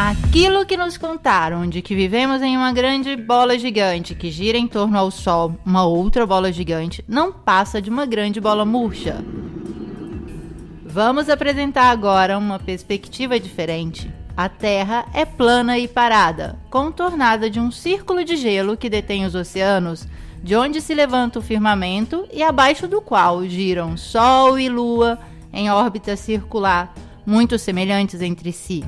Aquilo que nos contaram de que vivemos em uma grande bola gigante que gira em torno ao Sol, uma outra bola gigante, não passa de uma grande bola murcha. Vamos apresentar agora uma perspectiva diferente. A Terra é plana e parada, contornada de um círculo de gelo que detém os oceanos, de onde se levanta o firmamento e abaixo do qual giram Sol e Lua em órbita circular, muito semelhantes entre si.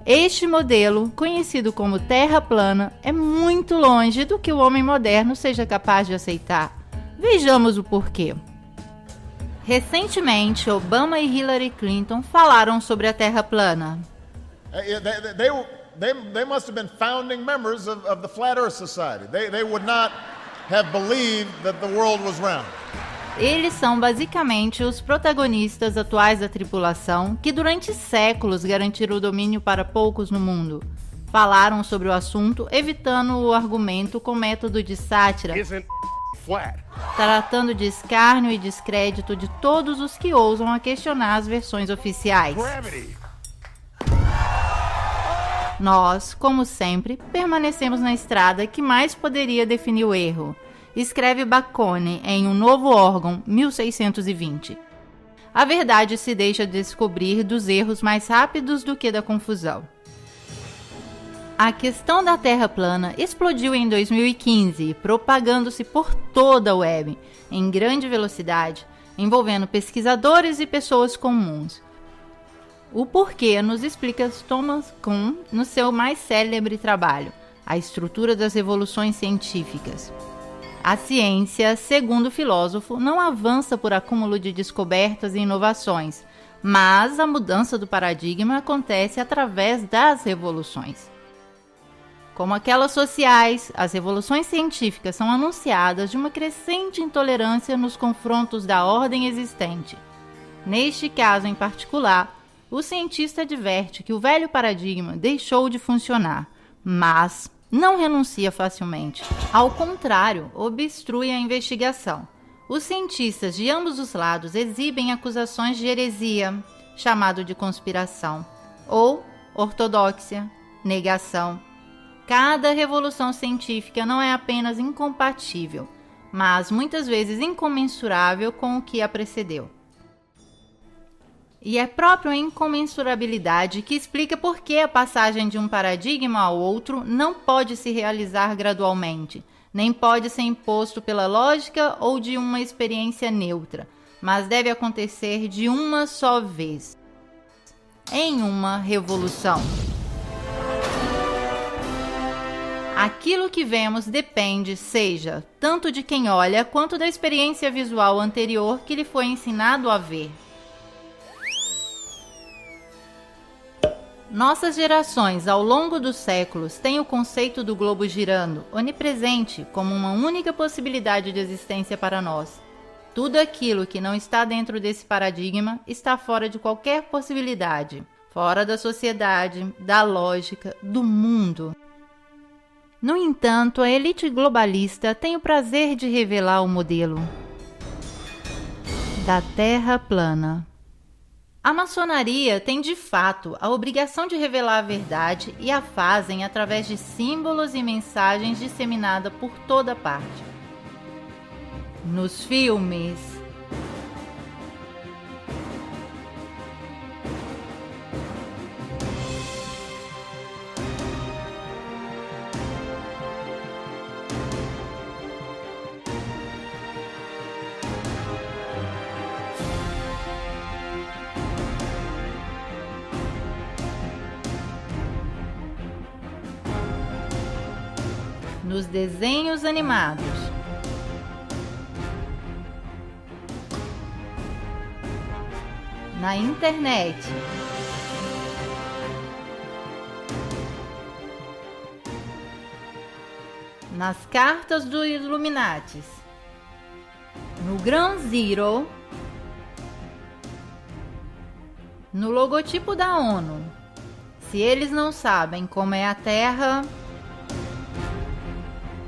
Este modelo, conhecido como Terra plana, é muito longe do que o homem moderno seja capaz de aceitar. Vejamos o porquê. Recentemente, Obama e Hillary Clinton falaram sobre a Terra plana. They must have been founding members of the Flat Earth Society. They would not have believed that the world was round. Eles são basicamente os protagonistas atuais da tripulação que durante séculos garantiram o domínio para poucos no mundo. Falaram sobre o assunto, evitando o argumento com método de sátira, tratando de escárnio e descrédito de todos os que ousam a questionar as versões oficiais. Nós, como sempre, permanecemos na estrada que mais poderia definir o erro. Escreve Bacone em Um Novo Órgão, 1620. A verdade se deixa descobrir dos erros mais rápidos do que da confusão. A questão da Terra plana explodiu em 2015, propagando-se por toda a web, em grande velocidade, envolvendo pesquisadores e pessoas comuns. O porquê nos explica Thomas Kuhn no seu mais célebre trabalho, A Estrutura das Revoluções Científicas. A ciência, segundo o filósofo, não avança por acúmulo de descobertas e inovações, mas a mudança do paradigma acontece através das revoluções. Como aquelas sociais, as revoluções científicas são anunciadas de uma crescente intolerância nos confrontos da ordem existente. Neste caso em particular, o cientista adverte que o velho paradigma deixou de funcionar, mas não renuncia facilmente. Ao contrário, obstrui a investigação. Os cientistas de ambos os lados exibem acusações de heresia, chamado de conspiração, ou ortodoxia, negação. Cada revolução científica não é apenas incompatível, mas muitas vezes incomensurável com o que a precedeu. E é próprio a incomensurabilidade que explica por que a passagem de um paradigma ao outro não pode se realizar gradualmente, nem pode ser imposto pela lógica ou de uma experiência neutra, mas deve acontecer de uma só vez, em uma revolução. Aquilo que vemos depende, seja, tanto de quem olha quanto da experiência visual anterior que lhe foi ensinado a ver. Nossas gerações, ao longo dos séculos, têm o conceito do globo girando, onipresente, como uma única possibilidade de existência para nós. Tudo aquilo que não está dentro desse paradigma está fora de qualquer possibilidade, fora da sociedade, da lógica, do mundo. No entanto, a elite globalista tem o prazer de revelar o modelo da Terra plana. A maçonaria tem de fato a obrigação de revelar a verdade e a fazem através de símbolos e mensagens disseminadas por toda parte. Nos filmes, nos desenhos animados, na internet, nas cartas dos Illuminatis, no Ground Zero, no logotipo da ONU. Se eles não sabem como é a Terra...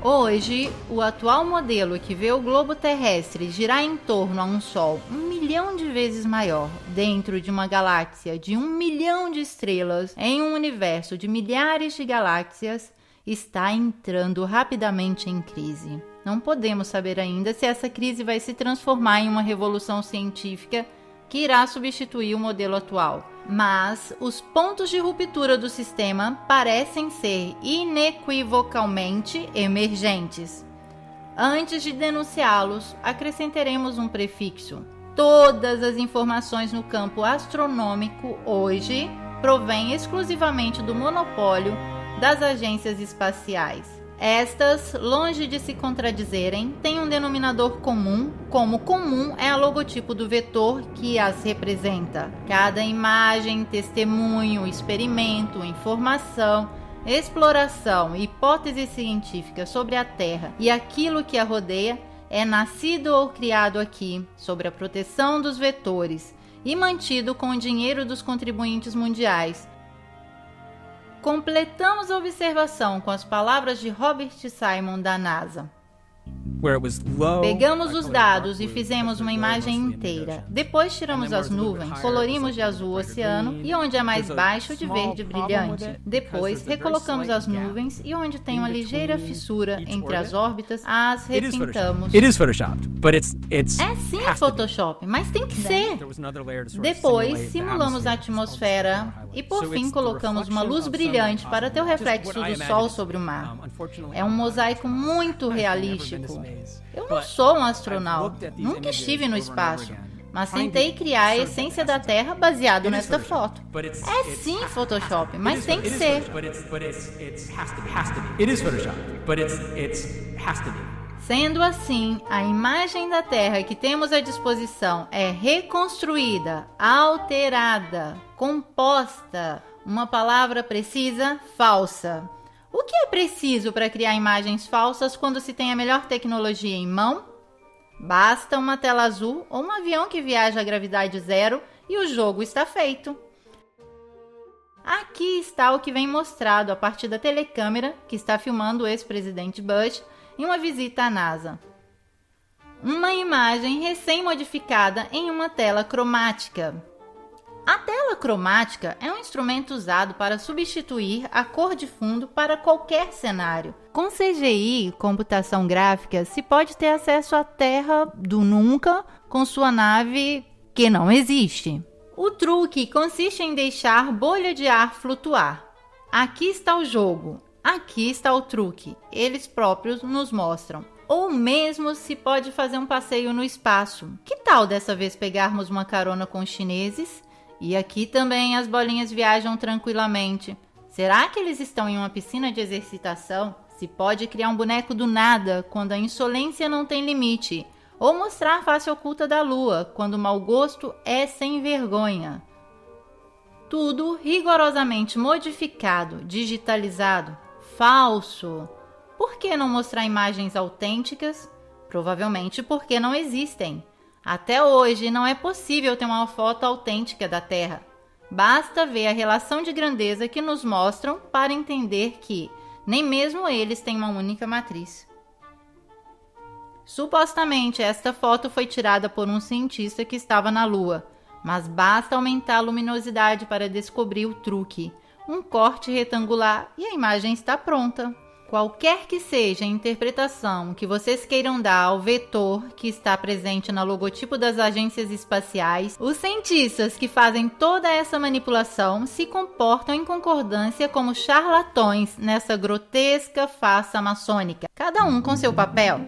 Hoje, o atual modelo que vê o globo terrestre girar em torno a um Sol 1 milhão de vezes maior, dentro de uma galáxia de 1 milhão de estrelas, em um universo de milhares de galáxias, está entrando rapidamente em crise. Não podemos saber ainda se essa crise vai se transformar em uma revolução científica que irá substituir o modelo atual. Mas os pontos de ruptura do sistema parecem ser inequivocalmente emergentes. Antes de denunciá-los, acrescentaremos um prefixo. Todas as informações no campo astronômico hoje provêm exclusivamente do monopólio das agências espaciais. Estas, longe de se contradizerem, têm um denominador comum, como comum é o logotipo do vetor que as representa. Cada imagem, testemunho, experimento, informação, exploração e hipótese científica sobre a Terra e aquilo que a rodeia é nascido ou criado aqui, sob a proteção dos vetores e mantido com o dinheiro dos contribuintes mundiais. Completamos a observação com as palavras de Robert Simon da NASA. Pegamos os dados e fizemos uma imagem inteira. Depois tiramos as nuvens, colorimos de azul o oceano e onde é mais baixo de verde brilhante. Depois recolocamos as nuvens e onde tem uma ligeira fissura entre as órbitas, as repintamos. É sim Photoshop, mas tem que ser. Depois simulamos a atmosfera e por fim colocamos uma luz brilhante para ter o reflexo do sol sobre o mar. É um mosaico muito realístico. Eu não sou um astronauta, nunca estive no espaço, mas tentei criar a essência da Terra baseado nesta foto. É sim Photoshop, mas tem que ser. Sendo assim, a imagem da Terra que temos à disposição é reconstruída, alterada, composta, uma palavra precisa, falsa. O que é preciso para criar imagens falsas quando se tem a melhor tecnologia em mão? Basta uma tela azul ou um avião que viaja a gravidade zero e o jogo está feito. Aqui está o que vem mostrado a partir da telecâmera que está filmando o ex-presidente Bush em uma visita à NASA. Uma imagem recém-modificada em uma tela cromática. A tela cromática é um instrumento usado para substituir a cor de fundo para qualquer cenário. Com CGI, computação gráfica, se pode ter acesso à Terra do nunca com sua nave que não existe. O truque consiste em deixar bolha de ar flutuar. Aqui está o jogo, aqui está o truque. Eles próprios nos mostram. Ou mesmo se pode fazer um passeio no espaço. Que tal dessa vez pegarmos uma carona com os chineses? E aqui também as bolinhas viajam tranquilamente. Será que eles estão em uma piscina de exercitação? Se pode criar um boneco do nada quando a insolência não tem limite. Ou mostrar a face oculta da lua quando o mau gosto é sem vergonha. Tudo rigorosamente modificado, digitalizado, falso. Por que não mostrar imagens autênticas? Provavelmente porque não existem. Até hoje, não é possível ter uma foto autêntica da Terra. Basta ver a relação de grandeza que nos mostram para entender que nem mesmo eles têm uma única matriz. Supostamente, esta foto foi tirada por um cientista que estava na Lua, mas basta aumentar a luminosidade para descobrir o truque. Um corte retangular e a imagem está pronta. Qualquer que seja a interpretação que vocês queiram dar ao vetor que está presente no logotipo das agências espaciais, os cientistas que fazem toda essa manipulação se comportam em concordância como charlatões nessa grotesca farsa maçônica, cada um com seu papel.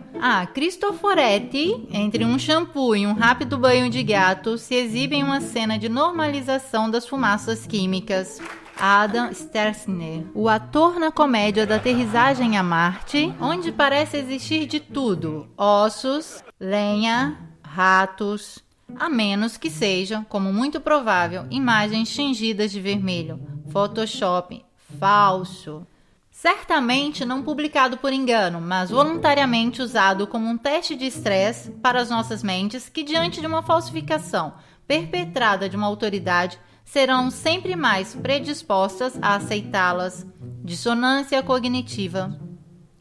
Cristoforetti, entre um shampoo e um rápido banho de gato, se exibe em uma cena de normalização das fumaças químicas. Adam Stelzner, o ator na comédia da aterrissagem a Marte, onde parece existir de tudo: ossos, lenha, ratos, a menos que sejam, como muito provável, imagens tingidas de vermelho. Photoshop, falso. Certamente não publicado por engano, mas voluntariamente usado como um teste de estresse para as nossas mentes que, diante de uma falsificação perpetrada de uma autoridade, serão sempre mais predispostas a aceitá-las. Dissonância cognitiva.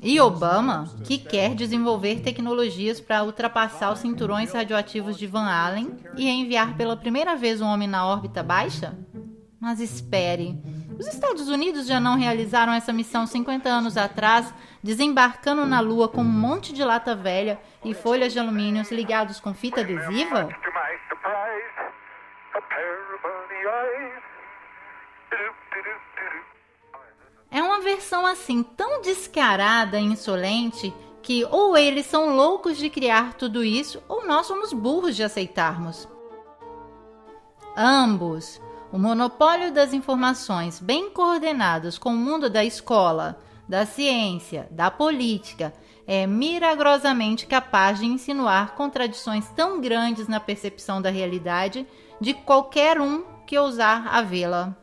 E Obama, que quer desenvolver tecnologias para ultrapassar os cinturões radioativos de Van Allen e enviar pela primeira vez um homem na órbita baixa? Mas espere, os Estados Unidos já não realizaram essa missão 50 anos atrás, desembarcando na Lua com um monte de lata velha e folhas de alumínio ligados com fita adesiva? É uma versão assim tão descarada e insolente que ou eles são loucos de criar tudo isso ou nós somos burros de aceitarmos. Ambos. O monopólio das informações bem coordenadas com o mundo da escola, da ciência, da política é milagrosamente capaz de insinuar contradições tão grandes na percepção da realidade de qualquer um que ousar a vê-la.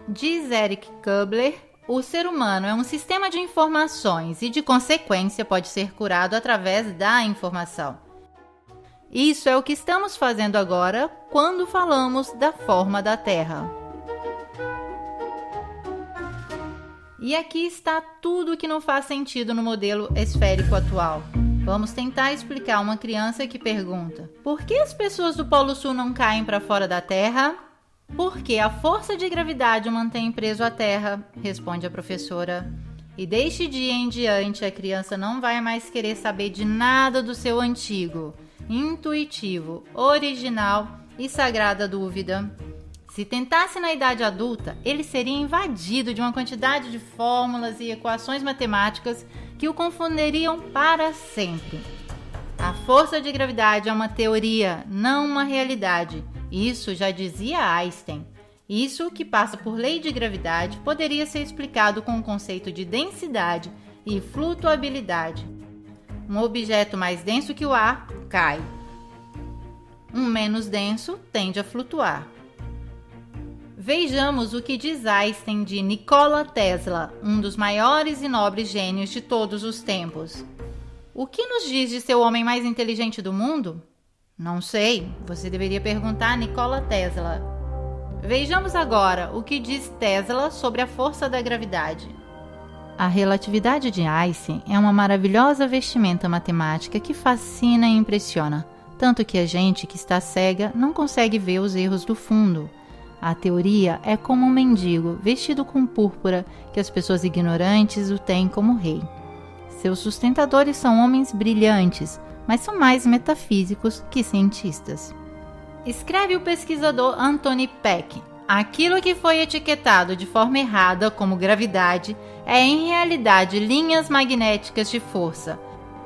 Diz Eric Kubler, o ser humano é um sistema de informações e, de consequência, pode ser curado através da informação. Isso é o que estamos fazendo agora quando falamos da forma da Terra. E aqui está tudo que não faz sentido no modelo esférico atual. Vamos tentar explicar uma criança que pergunta: por que as pessoas do Polo Sul não caem para fora da Terra? Porque a força de gravidade o mantém preso à Terra, responde a professora. E deste dia em diante a criança não vai mais querer saber de nada do seu antigo, intuitivo, original e sagrada dúvida. Se tentasse na idade adulta, ele seria invadido de uma quantidade de fórmulas e equações matemáticas que o confundiriam para sempre. A força de gravidade é uma teoria, não uma realidade. Isso já dizia Einstein. Isso, que passa por lei de gravidade, poderia ser explicado com o conceito de densidade e flutuabilidade. Um objeto mais denso que o ar cai. Um menos denso tende a flutuar. Vejamos o que diz Einstein de Nikola Tesla, um dos maiores e nobres gênios de todos os tempos. O que nos diz de ser o homem mais inteligente do mundo? Não sei, você deveria perguntar a Nikola Tesla. Vejamos agora o que diz Tesla sobre a força da gravidade. A relatividade de Einstein é uma maravilhosa vestimenta matemática que fascina e impressiona, tanto que a gente que está cega não consegue ver os erros do fundo. A teoria é como um mendigo vestido com púrpura que as pessoas ignorantes o têm como rei. Seus sustentadores são homens brilhantes, mas são mais metafísicos que cientistas. Escreve o pesquisador Anthony Peck: aquilo que foi etiquetado de forma errada como gravidade é em realidade linhas magnéticas de força.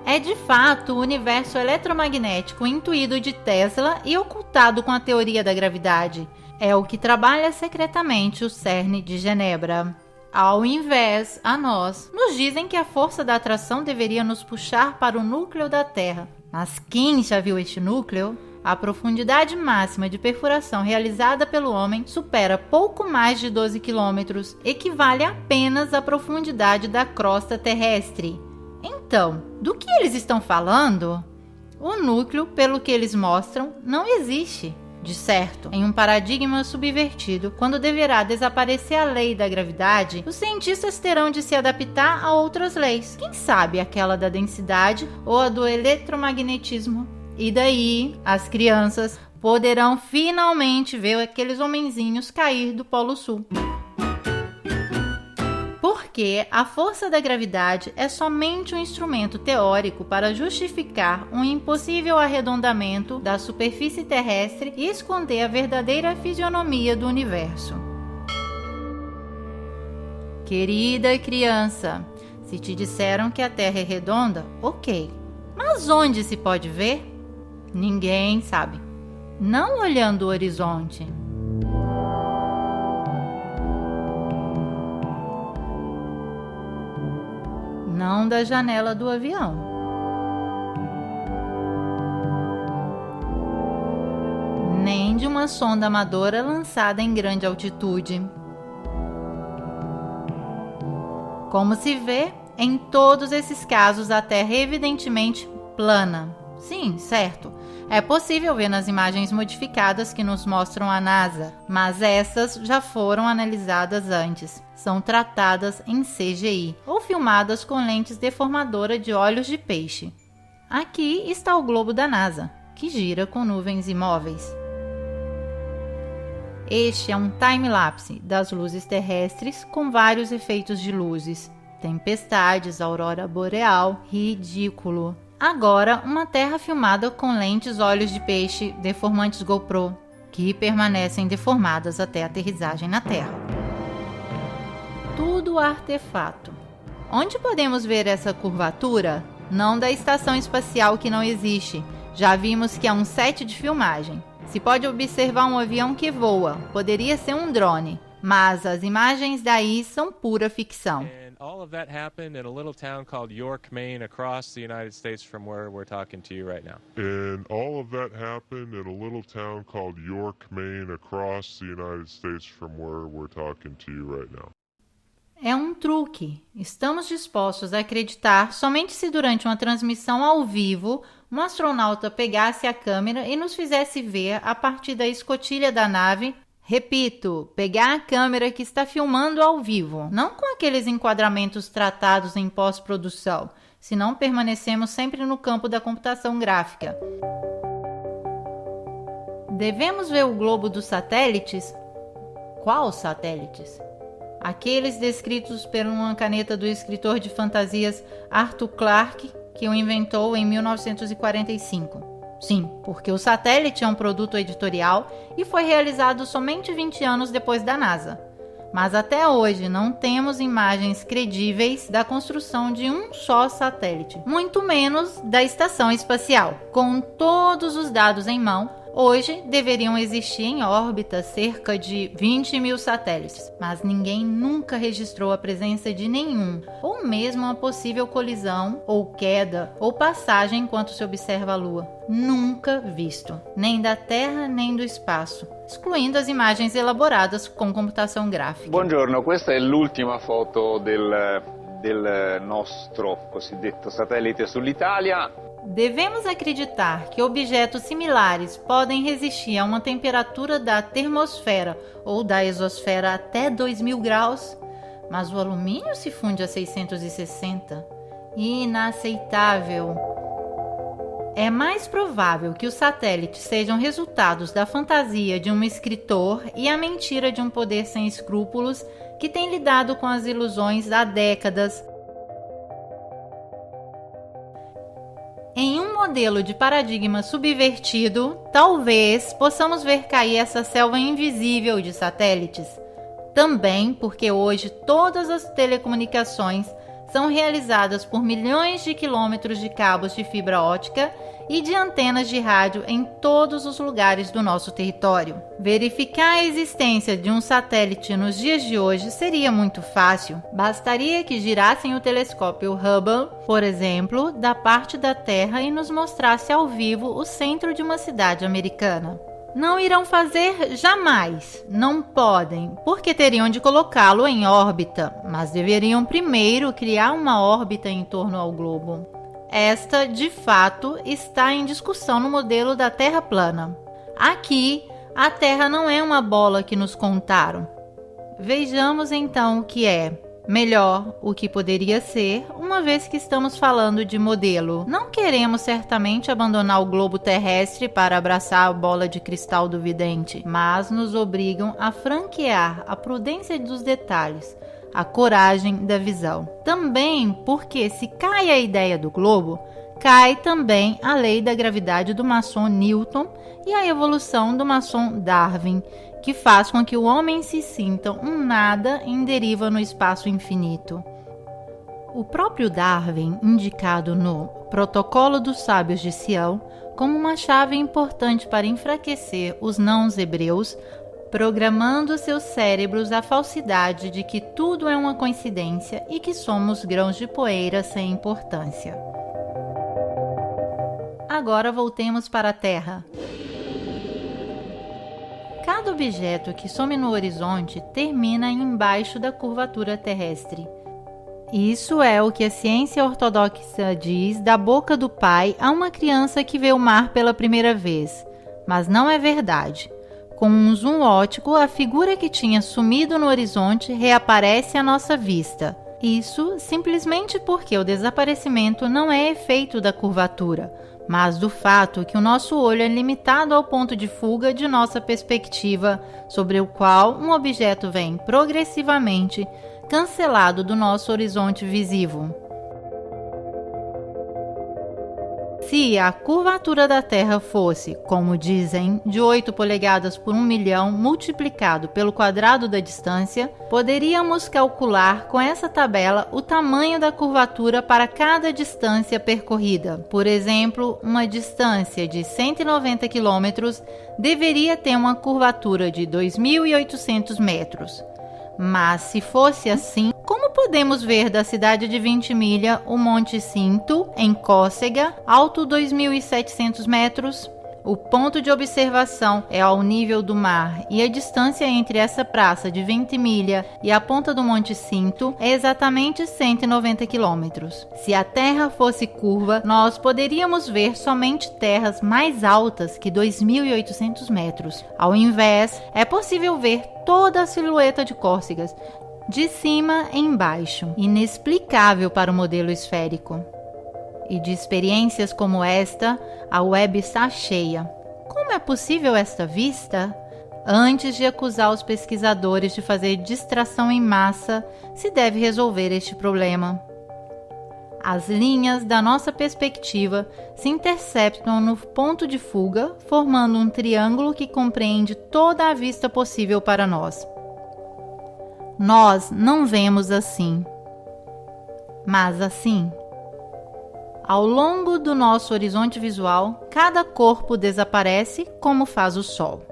É de fato o universo eletromagnético intuído de Tesla e ocultado com a teoria da gravidade. É o que trabalha secretamente o CERN de Genebra. Ao invés, a nós, nos dizem que a força da atração deveria nos puxar para o núcleo da Terra. Mas quem já viu este núcleo? A profundidade máxima de perfuração realizada pelo homem supera pouco mais de 12 quilômetros, equivale apenas à profundidade da crosta terrestre. Então, do que eles estão falando? O núcleo, pelo que eles mostram, não existe. De certo, em um paradigma subvertido, quando deverá desaparecer a lei da gravidade, os cientistas terão de se adaptar a outras leis. Quem sabe aquela da densidade ou a do eletromagnetismo? E daí, as crianças poderão finalmente ver aqueles homenzinhos cair do Polo Sul. Porque a força da gravidade é somente um instrumento teórico para justificar um impossível arredondamento da superfície terrestre e esconder a verdadeira fisionomia do universo. Querida criança, se te disseram que a Terra é redonda, ok. Mas onde se pode ver? Ninguém sabe. Não olhando o horizonte. Não da janela do avião. Nem de uma sonda amadora lançada em grande altitude. Como se vê, em todos esses casos a Terra é evidentemente plana. Sim, certo. É possível ver nas imagens modificadas que nos mostram a NASA, mas essas já foram analisadas antes. São tratadas em CGI ou filmadas com lentes deformadoras de olhos de peixe. Aqui está o globo da NASA, que gira com nuvens imóveis. Este é um time-lapse das luzes terrestres com vários efeitos de luzes. Tempestades, aurora boreal, ridículo. Agora, uma Terra filmada com lentes olhos de peixe deformantes GoPro, que permanecem deformadas até a aterrissagem na Terra. Tudo artefato. Onde podemos ver essa curvatura? Não da estação espacial que não existe. Já vimos que é um set de filmagem. Se pode observar um avião que voa, poderia ser um drone, mas as imagens daí são pura ficção. All of that happened in a little town called York, Maine, across the United States from where we're talking to you right now. And all of that happened in a little town called York, Maine, across the United States from where we're talking to you right now. É um truque. Estamos dispostos a acreditar somente se durante uma transmissão ao vivo um astronauta pegasse a câmera e nos fizesse ver a partir da escotilha da nave. Repito, pegar a câmera que está filmando ao vivo, não com aqueles enquadramentos tratados em pós-produção, senão permanecemos sempre no campo da computação gráfica. Devemos ver o globo dos satélites? Qual satélites? Aqueles descritos por uma caneta do escritor de fantasias Arthur Clarke, que o inventou em 1945. Sim, porque o satélite é um produto editorial e foi realizado somente 20 anos depois da NASA. Mas até hoje não temos imagens credíveis da construção de um só satélite, muito menos da estação espacial. Com todos os dados em mão, hoje deveriam existir em órbita cerca de 20 mil satélites, mas ninguém nunca registrou a presença de nenhum, ou mesmo uma possível colisão, ou queda, ou passagem enquanto se observa a Lua. Nunca visto, nem da Terra nem do espaço, excluindo as imagens elaboradas com computação gráfica. Buongiorno, questa è l'ultima foto del nostro cosiddetto satellite sull'Italia. Devemos acreditar que objetos similares podem resistir a uma temperatura da termosfera ou da exosfera até 2000 graus, mas o alumínio se funde a 660. Inaceitável! É mais provável que os satélites sejam resultados da fantasia de um escritor e a mentira de um poder sem escrúpulos que tem lidado com as ilusões há décadas. Em um modelo de paradigma subvertido, talvez possamos ver cair essa selva invisível de satélites. Também porque hoje todas as telecomunicações são realizadas por milhões de quilômetros de cabos de fibra ótica e de antenas de rádio em todos os lugares do nosso território. Verificar a existência de um satélite nos dias de hoje seria muito fácil. Bastaria que girassem o telescópio Hubble, por exemplo, da parte da Terra e nos mostrasse ao vivo o centro de uma cidade americana. Não irão fazer jamais, não podem, porque teriam de colocá-lo em órbita, mas deveriam primeiro criar uma órbita em torno ao globo. Esta, de fato, está em discussão no modelo da Terra plana. Aqui, a Terra não é uma bola que nos contaram. Vejamos então o que é. Melhor, o que poderia ser, uma vez que estamos falando de modelo. Não queremos certamente abandonar o globo terrestre para abraçar a bola de cristal do vidente, mas nos obrigam a franquear a prudência dos detalhes, a coragem da visão. Também porque se cai a ideia do globo, cai também a lei da gravidade do maçom Newton e a evolução do maçom Darwin, que faz com que o homem se sinta um nada em deriva no espaço infinito. O próprio Darwin, indicado no Protocolo dos Sábios de Sião como uma chave importante para enfraquecer os não-hebreus, programando seus cérebros à falsidade de que tudo é uma coincidência e que somos grãos de poeira sem importância. Agora voltemos para a Terra. Cada objeto que some no horizonte termina embaixo da curvatura terrestre. Isso é o que a ciência ortodoxa diz da boca do pai a uma criança que vê o mar pela primeira vez. Mas não é verdade. Com um zoom óptico, a figura que tinha sumido no horizonte reaparece à nossa vista. Isso simplesmente porque o desaparecimento não é efeito da curvatura, mas do fato que o nosso olho é limitado ao ponto de fuga de nossa perspectiva, sobre o qual um objeto vem progressivamente cancelado do nosso horizonte visível. Se a curvatura da Terra fosse, como dizem, de 8 polegadas por 1 milhão multiplicado pelo quadrado da distância, poderíamos calcular com essa tabela o tamanho da curvatura para cada distância percorrida. Por exemplo, uma distância de 190 km deveria ter uma curvatura de 2.800 metros. Mas se fosse assim, como podemos ver da cidade de Ventimiglia o Monte Cinto, em Córcega, alto 2.700 metros? O ponto de observação é ao nível do mar e a distância entre essa praça de Ventimiglia e a ponta do Monte Cinto é exatamente 190 quilômetros. Se a Terra fosse curva, nós poderíamos ver somente terras mais altas que 2.800 metros. Ao invés, é possível ver toda a silhueta de Córcega, de cima em baixo, inexplicável para o modelo esférico. E de experiências como esta, a web está cheia. Como é possível esta vista? Antes de acusar os pesquisadores de fazer distração em massa, se deve resolver este problema. As linhas da nossa perspectiva se interceptam no ponto de fuga, formando um triângulo que compreende toda a vista possível para nós. Nós não vemos assim, mas assim. Ao longo do nosso horizonte visual, cada corpo desaparece como faz o Sol.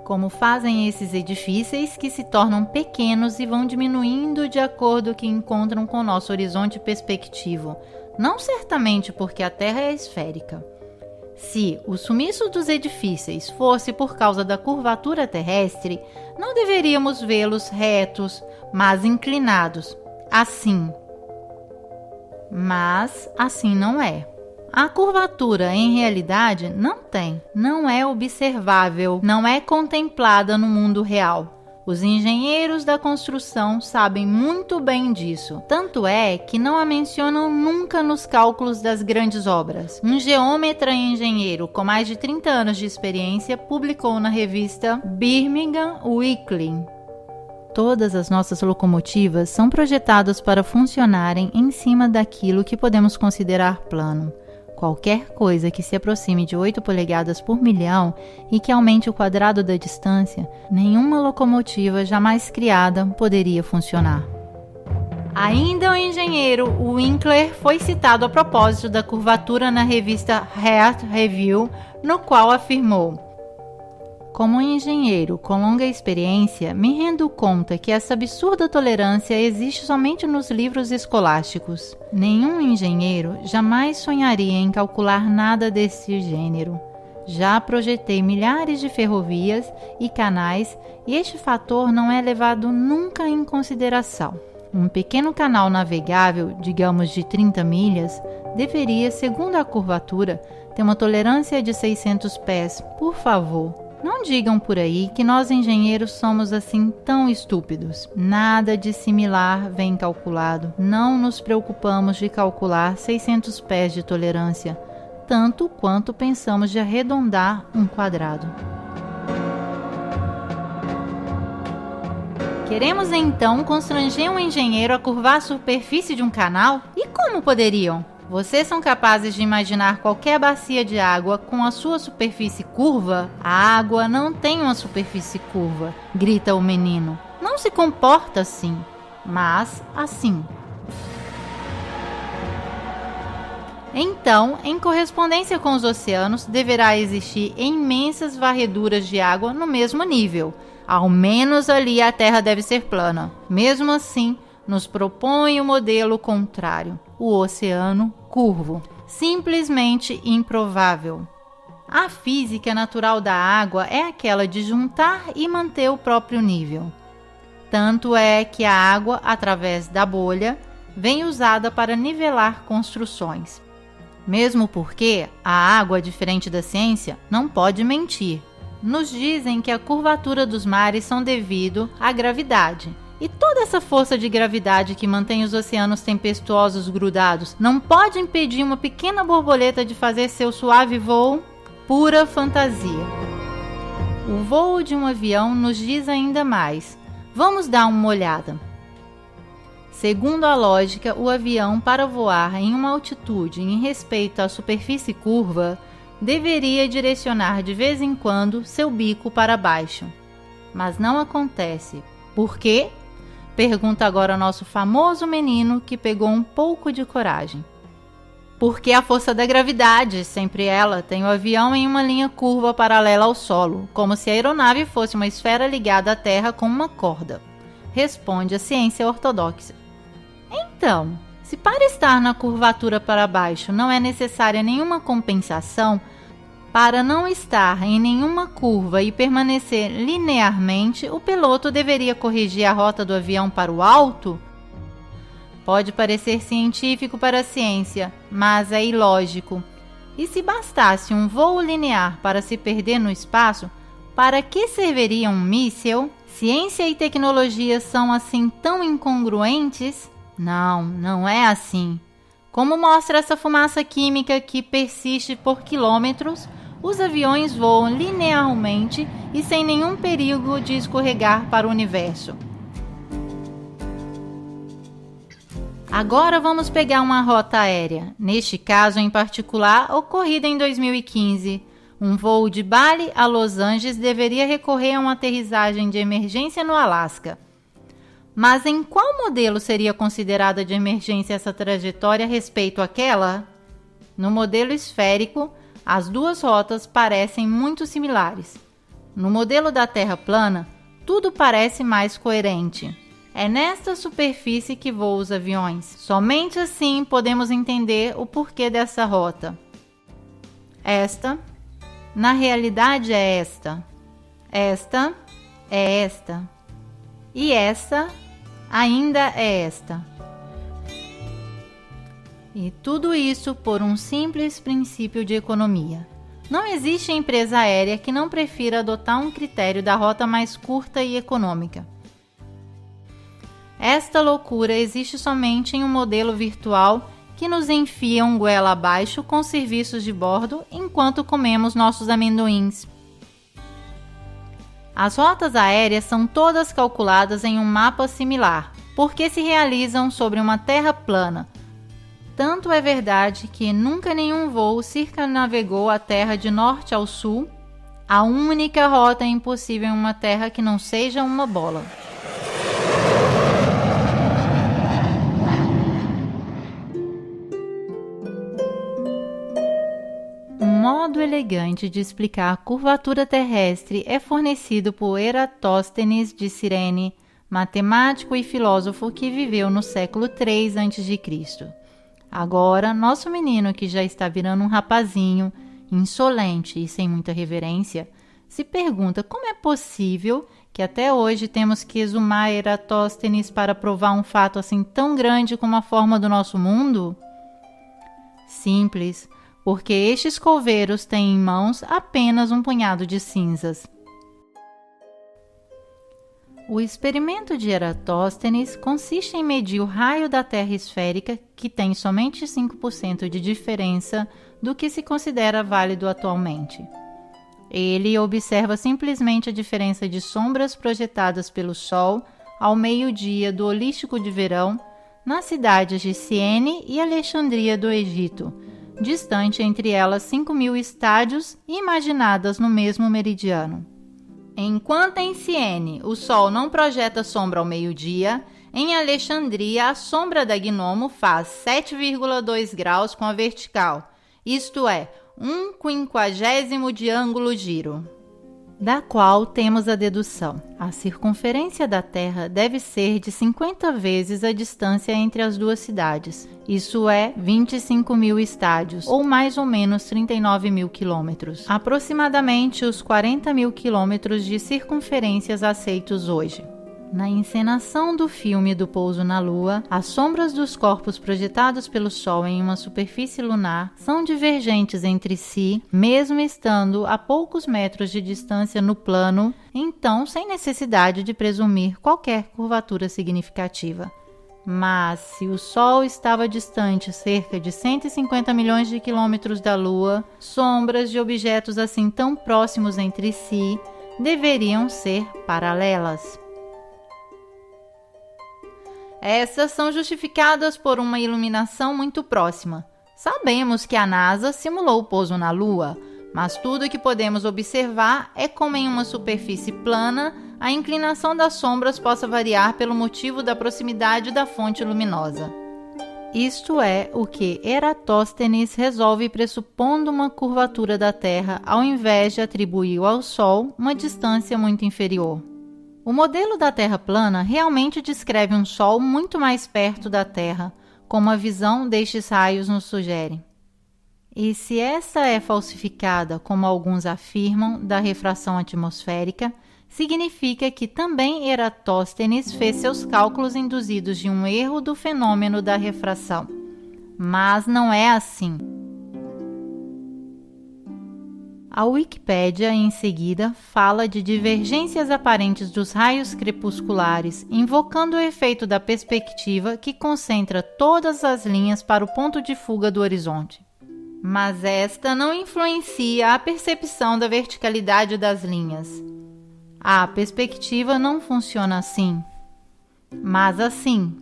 Como fazem esses edifícios que se tornam pequenos e vão diminuindo de acordo que encontram com o nosso horizonte perspectivo, não certamente porque a Terra é esférica. Se o sumiço dos edifícios fosse por causa da curvatura terrestre, não deveríamos vê-los retos, mas inclinados, assim. Mas assim não é. A curvatura, em realidade, não é observável, não é contemplada no mundo real. Os engenheiros da construção sabem muito bem disso. Tanto é que não a mencionam nunca nos cálculos das grandes obras. Um geômetra e engenheiro com mais de 30 anos de experiência publicou na revista Birmingham Weekly. Todas as nossas locomotivas são projetadas para funcionarem em cima daquilo que podemos considerar plano. Qualquer coisa que se aproxime de 8 polegadas por milhão e que aumente o quadrado da distância, nenhuma locomotiva jamais criada poderia funcionar. Ainda o engenheiro Winkler foi citado a propósito da curvatura na revista Earth Review, no qual afirmou: como um engenheiro com longa experiência, me rendo conta que essa absurda tolerância existe somente nos livros escolásticos. Nenhum engenheiro jamais sonharia em calcular nada desse gênero. Já projetei milhares de ferrovias e canais e este fator não é levado nunca em consideração. Um pequeno canal navegável, digamos de 30 milhas, deveria, segundo a curvatura, ter uma tolerância de 600 pés. Por favor, não digam por aí que nós engenheiros somos assim tão estúpidos. Nada de similar vem calculado. Não nos preocupamos de calcular 600 pés de tolerância, tanto quanto pensamos de arredondar um quadrado. Queremos então constranger um engenheiro a curvar a superfície de um canal? E como poderiam? Vocês são capazes de imaginar qualquer bacia de água com a sua superfície curva? A água não tem uma superfície curva, grita o menino. Não se comporta assim, mas assim. Então, em correspondência com os oceanos, deverá existir imensas varreduras de água no mesmo nível. Ao menos ali a Terra deve ser plana. Mesmo assim, nos propõe o modelo contrário, o oceano curvo. Simplesmente improvável. A física natural da água é aquela de juntar e manter o próprio nível. Tanto é que a água, através da bolha, vem usada para nivelar construções. Mesmo porque a água, diferente da ciência, não pode mentir. Nos dizem que a curvatura dos mares são devido à gravidade. E toda essa força de gravidade que mantém os oceanos tempestuosos grudados não pode impedir uma pequena borboleta de fazer seu suave voo? Pura fantasia. O voo de um avião nos diz ainda mais. Vamos dar uma olhada. Segundo a lógica, o avião, para voar em uma altitude em respeito à superfície curva, deveria direcionar de vez em quando seu bico para baixo. Mas não acontece. Por quê? Pergunta agora nosso famoso menino que pegou um pouco de coragem. Porque a força da gravidade, sempre ela, tem o avião em uma linha curva paralela ao solo, como se a aeronave fosse uma esfera ligada à Terra com uma corda. Responde a ciência ortodoxa. Então, se para estar na curvatura para baixo não é necessária nenhuma compensação, para não estar em nenhuma curva e permanecer linearmente, o piloto deveria corrigir a rota do avião para o alto? Pode parecer científico para a ciência, mas é ilógico. E se bastasse um voo linear para se perder no espaço, para que serviria um míssil? Ciência e tecnologia são assim tão incongruentes? Não, não é assim. Como mostra essa fumaça química que persiste por quilômetros, os aviões voam linearmente e sem nenhum perigo de escorregar para o universo. Agora vamos pegar uma rota aérea, neste caso em particular, ocorrida em 2015. Um voo de Bali a Los Angeles deveria recorrer a uma aterrissagem de emergência no Alasca. Mas em qual modelo seria considerada de emergência essa trajetória a respeito àquela? No modelo esférico, as duas rotas parecem muito similares. No modelo da Terra plana, tudo parece mais coerente. É nesta superfície que voam os aviões. Somente assim podemos entender o porquê dessa rota. Esta, na realidade é esta. Esta é esta. E esta ainda é esta. E tudo isso por um simples princípio de economia. Não existe empresa aérea que não prefira adotar um critério da rota mais curta e econômica. Esta loucura existe somente em um modelo virtual que nos enfia um goela abaixo com serviços de bordo enquanto comemos nossos amendoins. As rotas aéreas são todas calculadas em um mapa similar, porque se realizam sobre uma terra plana. Tanto é verdade que nunca nenhum voo circunnavegou a Terra de norte ao sul. A única rota impossível em uma terra que não seja uma bola. Um modo elegante de explicar a curvatura terrestre é fornecido por Eratóstenes de Cirene, matemático e filósofo que viveu no século III a.C. Agora, nosso menino, que já está virando um rapazinho, insolente e sem muita reverência, se pergunta como é possível que até hoje temos que exumar Eratóstenes para provar um fato assim tão grande como a forma do nosso mundo? Simples, porque estes coveiros têm em mãos apenas um punhado de cinzas. O experimento de Eratóstenes consiste em medir o raio da Terra esférica, que tem somente 5% de diferença do que se considera válido atualmente. Ele observa simplesmente a diferença de sombras projetadas pelo Sol ao meio-dia do holístico de verão nas cidades de Siene e Alexandria do Egito, distante entre elas 5.000 estádios imaginadas no mesmo meridiano. Enquanto em Siene o Sol não projeta sombra ao meio-dia, em Alexandria a sombra da Gnomo faz 7,2 graus com a vertical, isto é, 1/50 de ângulo giro. Da qual temos a dedução: a circunferência da Terra deve ser de 50 vezes a distância entre as duas cidades, isso é 25.000 estádios, ou mais ou menos 39.000 quilômetros, aproximadamente os 40.000 quilômetros de circunferências aceitos hoje. Na encenação do filme do pouso na Lua, as sombras dos corpos projetados pelo Sol em uma superfície lunar são divergentes entre si, mesmo estando a poucos metros de distância no plano, então sem necessidade de presumir qualquer curvatura significativa. Mas, se o Sol estava distante cerca de 150 milhões de quilômetros da Lua, sombras de objetos assim tão próximos entre si deveriam ser paralelas. Essas são justificadas por uma iluminação muito próxima. Sabemos que a NASA simulou o pouso na Lua, mas tudo o que podemos observar é como em uma superfície plana, a inclinação das sombras possa variar pelo motivo da proximidade da fonte luminosa. Isto é o que Eratóstenes resolve pressupondo uma curvatura da Terra ao invés de atribuir ao Sol uma distância muito inferior. O modelo da Terra plana realmente descreve um Sol muito mais perto da Terra, como a visão destes raios nos sugere. E se essa é falsificada, como alguns afirmam, da refração atmosférica, significa que também Eratóstenes fez seus cálculos induzidos de um erro do fenômeno da refração. Mas não é assim. A Wikipédia, em seguida, fala de divergências aparentes dos raios crepusculares, invocando o efeito da perspectiva que concentra todas as linhas para o ponto de fuga do horizonte. Mas esta não influencia a percepção da verticalidade das linhas. A perspectiva não funciona assim, mas assim.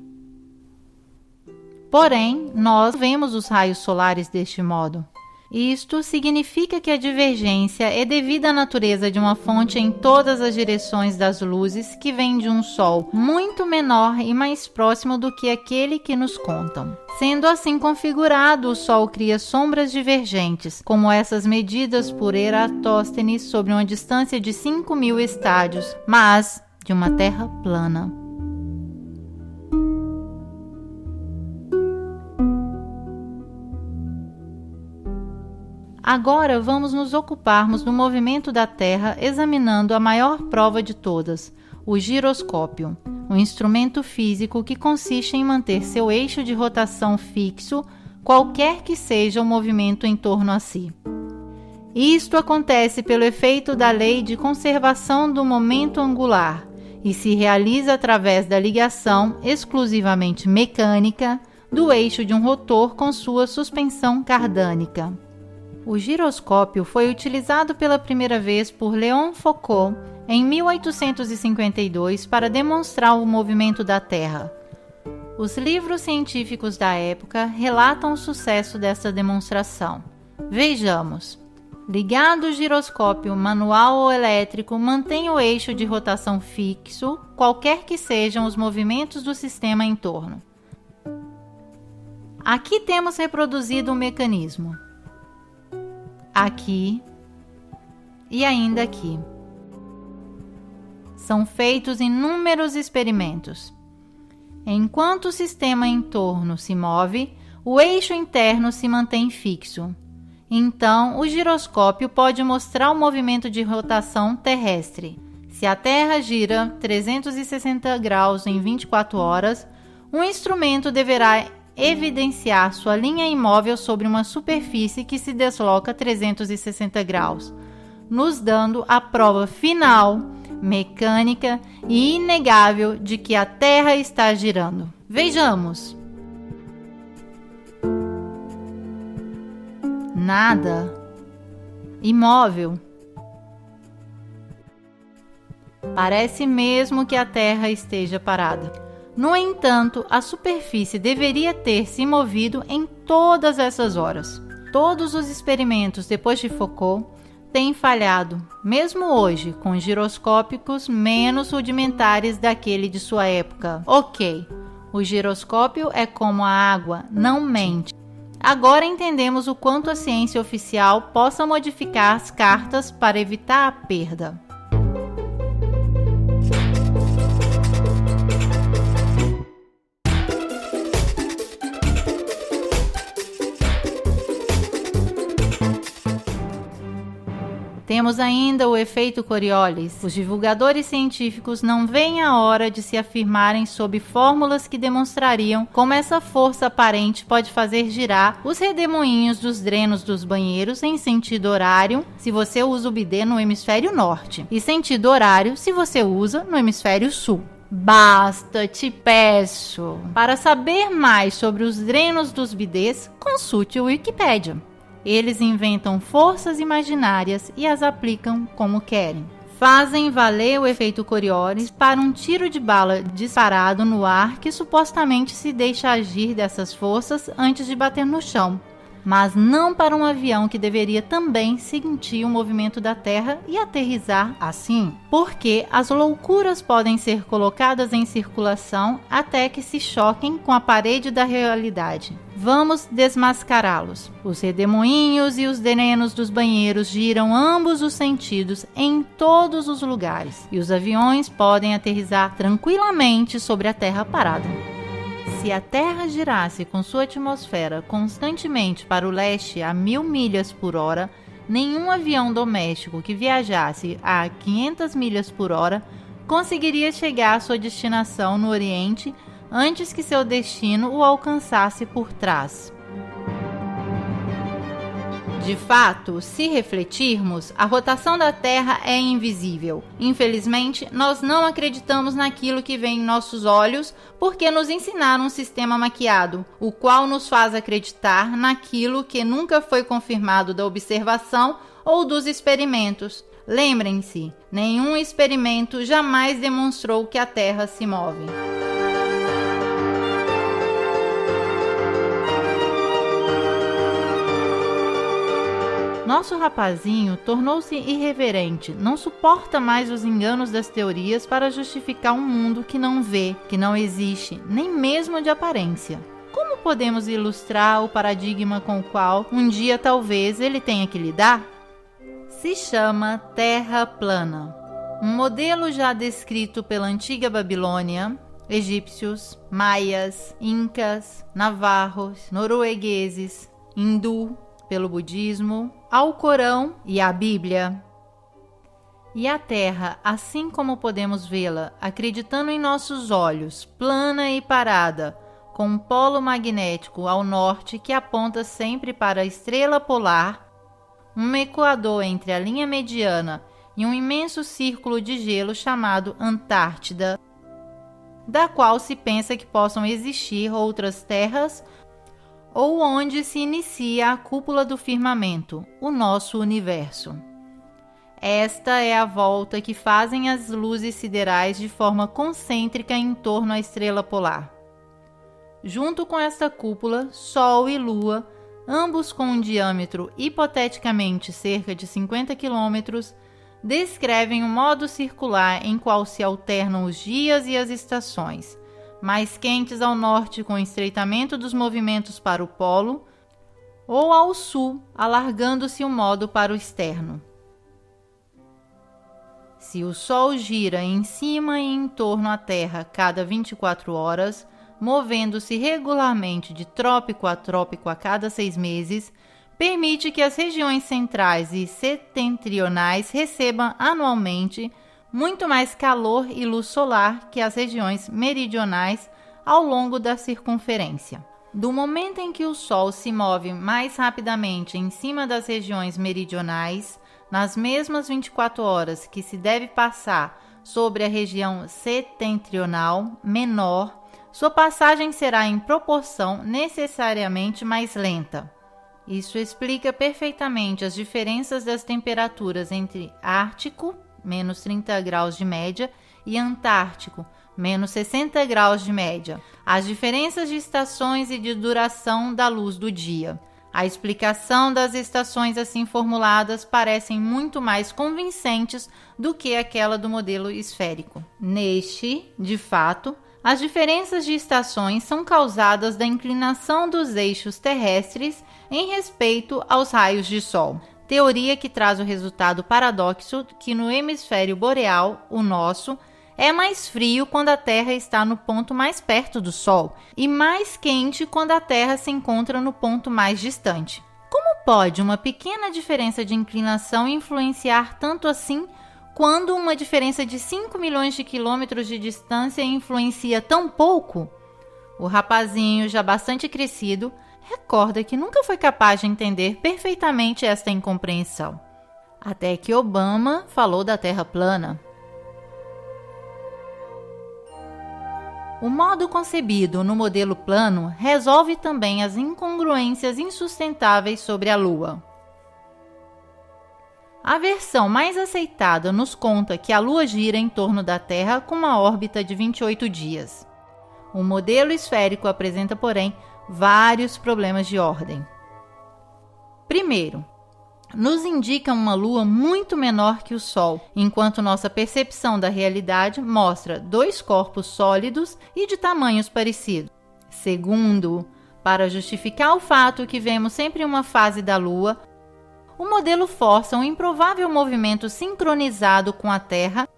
Porém, nós vemos os raios solares deste modo. Isto significa que a divergência é devida à natureza de uma fonte em todas as direções das luzes que vem de um Sol muito menor e mais próximo do que aquele que nos contam. Sendo assim configurado, o Sol cria sombras divergentes, como essas medidas por Eratóstenes sobre uma distância de 5.000 estádios, mas de uma Terra plana. Agora vamos nos ocuparmos do movimento da Terra examinando a maior prova de todas, o giroscópio, um instrumento físico que consiste em manter seu eixo de rotação fixo, qualquer que seja o movimento em torno a si. Isto acontece pelo efeito da lei de conservação do momento angular e se realiza através da ligação exclusivamente mecânica do eixo de um rotor com sua suspensão cardânica. O giroscópio foi utilizado pela primeira vez por Léon Foucault em 1852 para demonstrar o movimento da Terra. Os livros científicos da época relatam o sucesso dessa demonstração. Vejamos. Ligado o giroscópio manual ou elétrico, mantém o eixo de rotação fixo, qualquer que sejam os movimentos do sistema em torno. Aqui temos reproduzido o mecanismo. Aqui e ainda aqui. São feitos inúmeros experimentos. Enquanto o sistema em torno se move, o eixo interno se mantém fixo. Então, o giroscópio pode mostrar o movimento de rotação terrestre. Se a Terra gira 360 graus em 24 horas, o instrumento deverá evidenciar sua linha imóvel sobre uma superfície que se desloca 360 graus, nos dando a prova final, mecânica e inegável de que a Terra está girando. Vejamos. Nada. Imóvel. Parece mesmo que a Terra esteja parada. No entanto, a superfície deveria ter se movido em todas essas horas. Todos os experimentos depois de Foucault têm falhado, mesmo hoje, com giroscópicos menos rudimentares daquele de sua época. Ok, o giroscópio é como a água, não mente. Agora entendemos o quanto a ciência oficial possa modificar as cartas para evitar a perda. Temos ainda o efeito Coriolis. Os divulgadores científicos não veem a hora de se afirmarem sob fórmulas que demonstrariam como essa força aparente pode fazer girar os redemoinhos dos drenos dos banheiros em sentido horário se você usa o bidê no hemisfério norte e sentido horário se você usa no hemisfério sul. Basta, te peço! Para saber mais sobre os drenos dos bidês, consulte o Wikipédia. Eles inventam forças imaginárias e as aplicam como querem. Fazem valer o efeito Coriolis para um tiro de bala disparado no ar que supostamente se deixa agir dessas forças antes de bater no chão, mas não para um avião que deveria também sentir o movimento da Terra e aterrissar assim, porque as loucuras podem ser colocadas em circulação até que se choquem com a parede da realidade. Vamos desmascará-los. Os redemoinhos e os drenos dos banheiros giram ambos os sentidos em todos os lugares, e os aviões podem aterrissar tranquilamente sobre a Terra parada. Se a Terra girasse com sua atmosfera constantemente para o leste a 1000 milhas por hora, nenhum avião doméstico que viajasse a 500 milhas por hora conseguiria chegar à sua destinação no Oriente antes que seu destino o alcançasse por trás. De fato, se refletirmos, a rotação da Terra é invisível. Infelizmente, nós não acreditamos naquilo que vê em nossos olhos porque nos ensinaram um sistema maquiado, o qual nos faz acreditar naquilo que nunca foi confirmado da observação ou dos experimentos. Lembrem-se, nenhum experimento jamais demonstrou que a Terra se move. Nosso rapazinho tornou-se irreverente, não suporta mais os enganos das teorias para justificar um mundo que não vê, que não existe, nem mesmo de aparência. Como podemos ilustrar o paradigma com o qual um dia talvez ele tenha que lidar? Se chama Terra plana. Um modelo já descrito pela antiga Babilônia, egípcios, maias, incas, navarros, noruegueses, hindu, pelo budismo, ao Corão e à Bíblia. E a Terra, assim como podemos vê-la, acreditando em nossos olhos, plana e parada, com um polo magnético ao norte que aponta sempre para a estrela polar, um equador entre a linha mediana e um imenso círculo de gelo chamado Antártida, da qual se pensa que possam existir outras terras ou onde se inicia a cúpula do firmamento, o nosso universo. Esta é a volta que fazem as luzes siderais de forma concêntrica em torno à estrela polar. Junto com esta cúpula, Sol e Lua, ambos com um diâmetro hipoteticamente cerca de 50 km, descrevem um modo circular em qual se alternam os dias e as estações, mais quentes ao norte com o estreitamento dos movimentos para o polo, ou ao sul, alargando-se o modo para o externo. Se o Sol gira em cima e em torno à Terra cada 24 horas, movendo-se regularmente de trópico a trópico a cada 6 meses, permite que as regiões centrais e setentrionais recebam anualmente muito mais calor e luz solar que as regiões meridionais ao longo da circunferência. Do momento em que o Sol se move mais rapidamente em cima das regiões meridionais, nas mesmas 24 horas que se deve passar sobre a região setentrional menor, sua passagem será em proporção necessariamente mais lenta. Isso explica perfeitamente as diferenças das temperaturas entre Ártico, menos 30 graus de média, e Antártico, menos 60 graus de média, as diferenças de estações e de duração da luz do dia. A explicação das estações assim formuladas parecem muito mais convincentes do que aquela do modelo esférico. Neste, de fato, as diferenças de estações são causadas da inclinação dos eixos terrestres em respeito aos raios de Sol. Teoria que traz o resultado paradoxo que no hemisfério boreal, o nosso, é mais frio quando a Terra está no ponto mais perto do Sol e mais quente quando a Terra se encontra no ponto mais distante. Como pode uma pequena diferença de inclinação influenciar tanto assim, quando uma diferença de 5 milhões de quilômetros de distância influencia tão pouco? O rapazinho, já bastante crescido, recorda que nunca foi capaz de entender perfeitamente esta incompreensão. Até que Obama falou da Terra plana. O modo concebido no modelo plano resolve também as incongruências insustentáveis sobre a Lua. A versão mais aceitada nos conta que a Lua gira em torno da Terra com uma órbita de 28 dias. O modelo esférico apresenta, porém, vários problemas de ordem. Primeiro, nos indica uma Lua muito menor que o Sol, enquanto nossa percepção da realidade mostra dois corpos sólidos e de tamanhos parecidos. Segundo, para justificar o fato que vemos sempre uma fase da Lua, o modelo força um improvável movimento sincronizado com a Terra,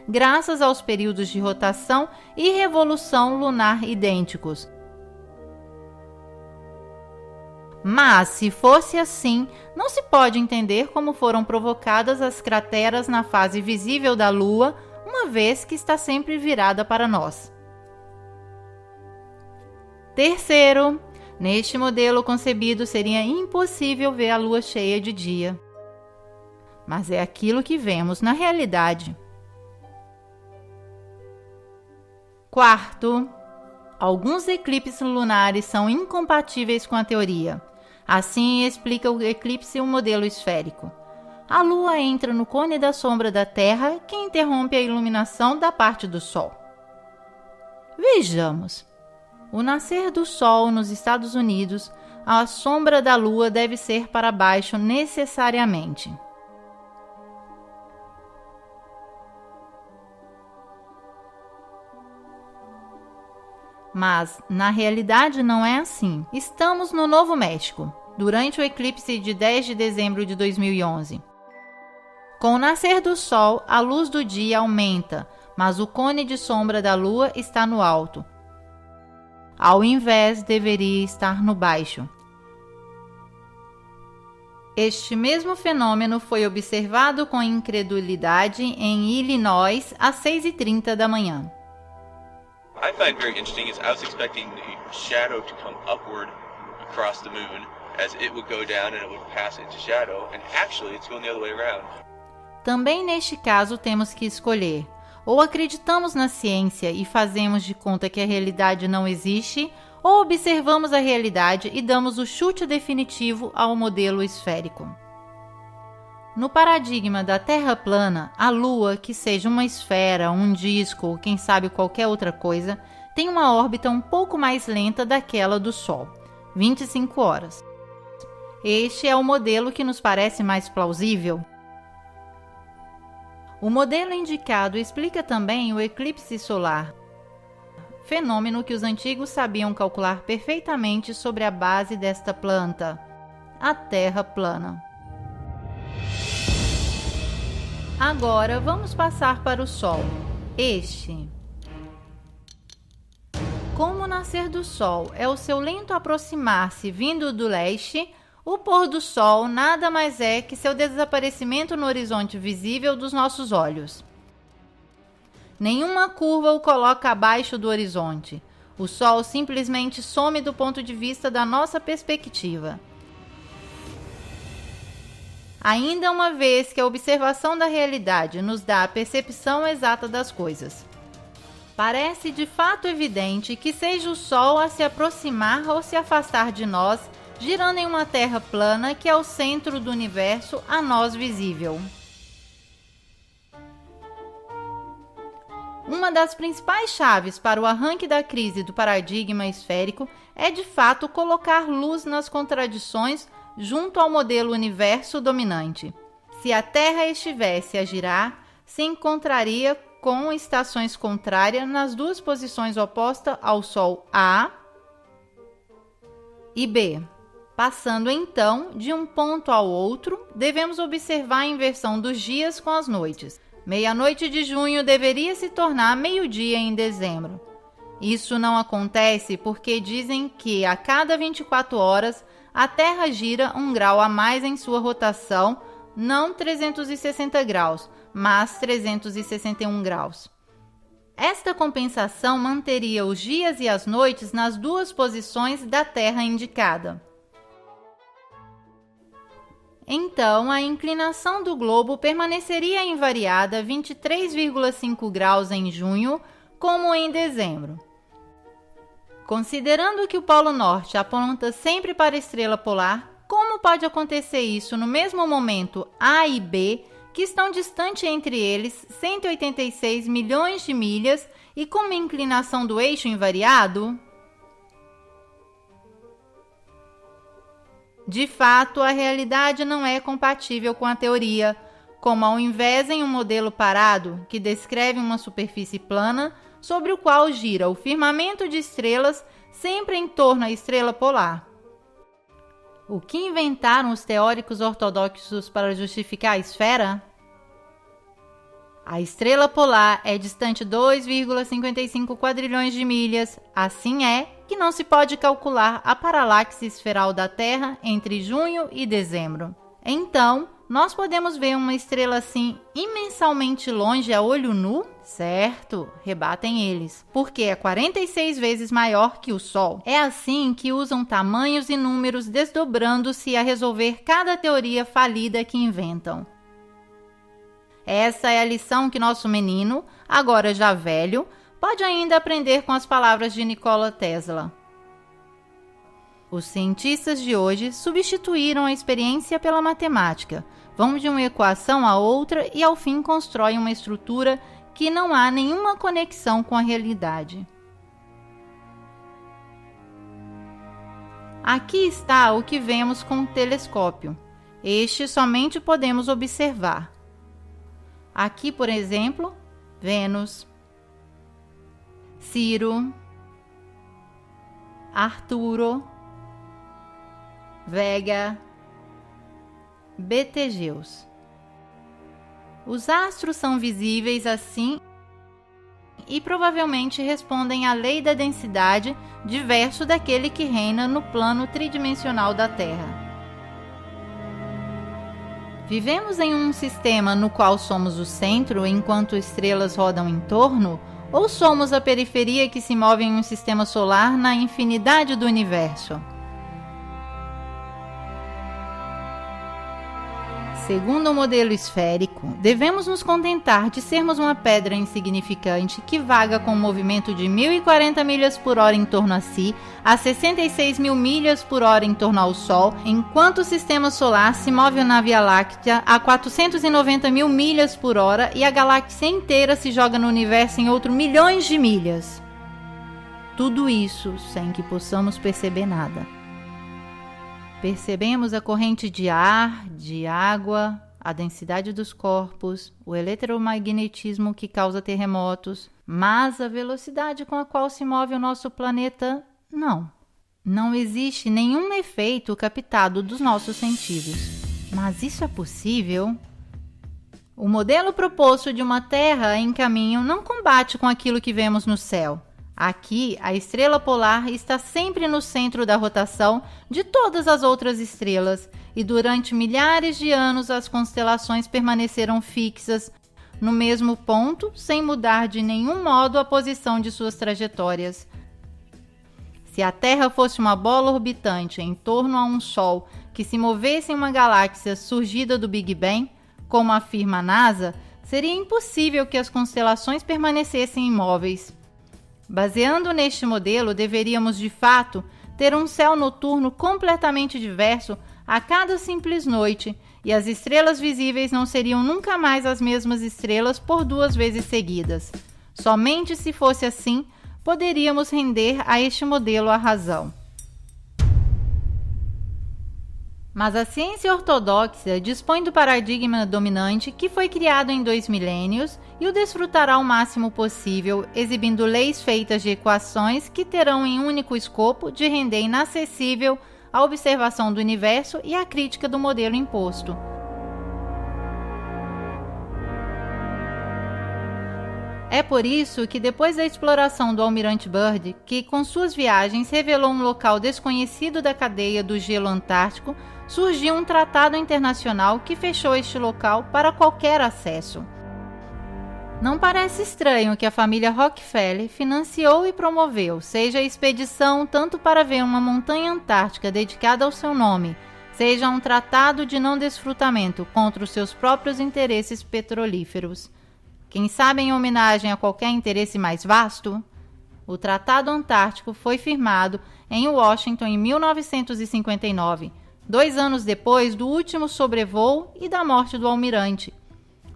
graças aos períodos de rotação e revolução lunar idênticos. Mas, se fosse assim, não se pode entender como foram provocadas as crateras na fase visível da Lua, uma vez que está sempre virada para nós. Terceiro, neste modelo concebido seria impossível ver a Lua cheia de dia. Mas é aquilo que vemos na realidade. Quarto, alguns eclipses lunares são incompatíveis com a teoria. Assim explica o eclipse um modelo esférico. A Lua entra no cone da sombra da Terra, que interrompe a iluminação da parte do Sol. Vejamos. O nascer do Sol nos Estados Unidos, a sombra da Lua deve ser para baixo necessariamente. Mas, na realidade, não é assim. Estamos no Novo México, durante o eclipse de 10 de dezembro de 2011. Com o nascer do Sol, a luz do dia aumenta, mas o cone de sombra da Lua está no alto. Ao invés, deveria estar no baixo. Este mesmo fenômeno foi observado com incredulidade em Illinois às 6h30 da manhã. I find very interesting is I was expecting the shadow to come upward across the moon as it would go down and it would pass into shadow, and actually it's going the other way around. Também neste caso temos que escolher: ou acreditamos na ciência e fazemos de conta que a realidade não existe, ou observamos a realidade e damos o chute definitivo ao modelo esférico. No paradigma da Terra plana, a Lua, que seja uma esfera, um disco ou quem sabe qualquer outra coisa, tem uma órbita um pouco mais lenta daquela do Sol, 25 horas. Este é o modelo que nos parece mais plausível. O modelo indicado explica também o eclipse solar, fenômeno que os antigos sabiam calcular perfeitamente sobre a base desta planta, a Terra plana. Agora vamos passar para o Sol. Como o nascer do Sol é o seu lento aproximar-se vindo do leste, o pôr do Sol nada mais é que seu desaparecimento no horizonte visível dos nossos olhos. Nenhuma curva o coloca abaixo do horizonte. O Sol simplesmente some do ponto de vista da nossa perspectiva. Ainda uma vez que a observação da realidade nos dá a percepção exata das coisas. Parece de fato evidente que seja o Sol a se aproximar ou se afastar de nós, girando em uma Terra plana que é o centro do universo a nós visível. Uma das principais chaves para o arranque da crise do paradigma esférico é de fato colocar luz nas contradições junto ao modelo universo dominante. Se a Terra estivesse a girar, se encontraria com estações contrárias nas duas posições opostas ao Sol A e B. Passando então de um ponto ao outro, devemos observar a inversão dos dias com as noites. Meia-noite de junho deveria se tornar meio-dia em dezembro. Isso não acontece porque dizem que a cada 24 horas a Terra gira 1 grau a mais em sua rotação, não 360 graus, mas 361 graus. Esta compensação manteria os dias e as noites nas duas posições da Terra indicada. Então, a inclinação do globo permaneceria invariada 23,5 graus em junho, como em dezembro. Considerando que o Polo Norte aponta sempre para a estrela polar, como pode acontecer isso no mesmo momento A e B, que estão distantes entre eles 186 milhões de milhas e com uma inclinação do eixo invariado? De fato, a realidade não é compatível com a teoria, como ao invés em um modelo parado, que descreve uma superfície plana, sobre o qual gira o firmamento de estrelas sempre em torno à estrela polar. O que inventaram os teóricos ortodoxos para justificar a esfera? A estrela polar é distante 2,55 quadrilhões de milhas, assim é que não se pode calcular a paralaxe esferal da Terra entre junho e dezembro. Então, nós podemos ver uma estrela assim imensamente longe a olho nu? Certo, rebatem eles, porque é 46 vezes maior que o Sol. É assim que usam tamanhos e números desdobrando-se a resolver cada teoria falida que inventam. Essa é a lição que nosso menino, agora já velho, pode ainda aprender com as palavras de Nikola Tesla. Os cientistas de hoje substituíram a experiência pela matemática, vão de uma equação a outra e ao fim constroem uma estrutura que não há nenhuma conexão com a realidade. Aqui está o que vemos com o telescópio. Este somente podemos observar. Aqui, por exemplo, Vênus, Ciro, Arturo, Vega, Betelgeuse. Os astros são visíveis assim e provavelmente respondem à lei da densidade, diverso daquele que reina no plano tridimensional da Terra. Vivemos em um sistema no qual somos o centro enquanto estrelas rodam em torno, ou somos a periferia que se move em um sistema solar na infinidade do universo? Segundo o modelo esférico, devemos nos contentar de sermos uma pedra insignificante que vaga com um movimento de 1.040 milhas por hora em torno a si, a 66 mil milhas por hora em torno ao Sol, enquanto o sistema solar se move na Via Láctea a 490 mil milhas por hora e a galáxia inteira se joga no universo em outros milhões de milhas. Tudo isso sem que possamos perceber nada. Percebemos a corrente de ar, de água, a densidade dos corpos, o eletromagnetismo que causa terremotos, mas a velocidade com a qual se move o nosso planeta, não. Não existe nenhum efeito captado dos nossos sentidos. Mas isso é possível? O modelo proposto de uma Terra em caminho não combate com aquilo que vemos no céu. Aqui, a estrela polar está sempre no centro da rotação de todas as outras estrelas e durante milhares de anos as constelações permaneceram fixas no mesmo ponto, sem mudar de nenhum modo a posição de suas trajetórias. Se a Terra fosse uma bola orbitante em torno a um Sol que se movesse em uma galáxia surgida do Big Bang, como afirma a NASA, seria impossível que as constelações permanecessem imóveis. Baseando neste modelo, deveríamos, de fato, ter um céu noturno completamente diverso a cada simples noite, e as estrelas visíveis não seriam nunca mais as mesmas estrelas por 2 vezes seguidas. Somente se fosse assim, poderíamos render a este modelo a razão. Mas a ciência ortodoxa dispõe do paradigma dominante que foi criado em 2 milênios e o desfrutará o máximo possível, exibindo leis feitas de equações que terão em único escopo de render inacessível a observação do universo e a crítica do modelo imposto. É por isso que depois da exploração do almirante Byrd, que com suas viagens revelou um local desconhecido da cadeia do gelo antártico, surgiu um tratado internacional que fechou este local para qualquer acesso. Não parece estranho que a família Rockefeller financiou e promoveu, seja a expedição tanto para ver uma montanha antártica dedicada ao seu nome, seja um tratado de não desfrutamento contra os seus próprios interesses petrolíferos. Quem sabe em homenagem a qualquer interesse mais vasto? O Tratado Antártico foi firmado em Washington em 1959, 2 anos depois do último sobrevoo e da morte do almirante.